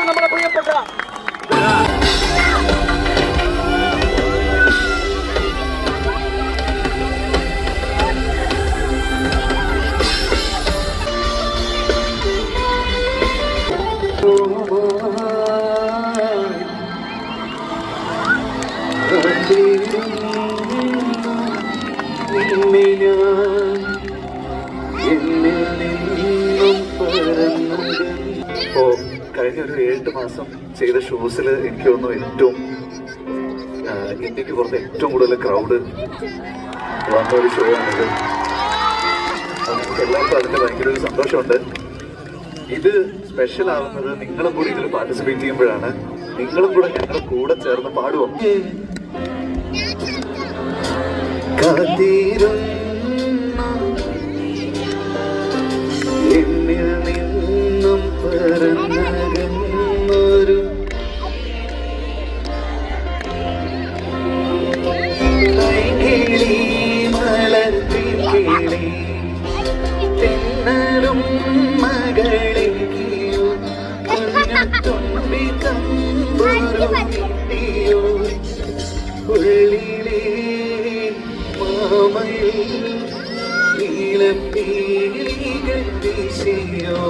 നമ്മുടെ പ്രിയപ്പെട്ട കഴിഞ്ഞ ഒരു 7 മാസം ചെയ്ത ഷോസിൽ എനിക്ക് തോന്നുന്നു ഏറ്റവും ഇന്ത്യക്ക് പുറത്ത് ഏറ്റവും കൂടുതൽ ക്രൗഡ് വന്ന ഒരു ഷോ ആണിത്. നമുക്ക് എല്ലാവർക്കും അതിൻ്റെ ഭയങ്കര ഒരു സന്തോഷമുണ്ട്. ഇത് സ്പെഷ്യൽ ആവുന്നത് നിങ്ങളും കൂടി ഇതിൽ പാർട്ടിസിപ്പേറ്റ് ചെയ്യുമ്പോഴാണ്. നിങ്ങളും കൂടെ ഞങ്ങൾ കൂടെ ചേർന്ന് പാടുവോ? എന്നിൽ നിന്നും പറന്നകന്നൊരു കൈകിളി മലർത്തിക്കിളി തെന്നലും മകളെങ്കിയോ കുഞ്ഞുതുമ്പി തമ്പുരു കിട്ടിയോ ഉള്ളിലെ മാമയിൽ നീലപ്പീലികൾ വീശിയോ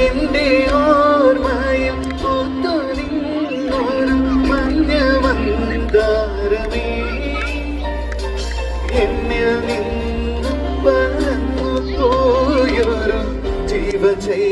എന്റെ ഓർമ്മയും പൂത്തു നിന്നൊരു മഞ്ഞ മന്ദാരമേ എന്നിൽ നിന്നും പറന്നു പോയൊരു ജീവചൈ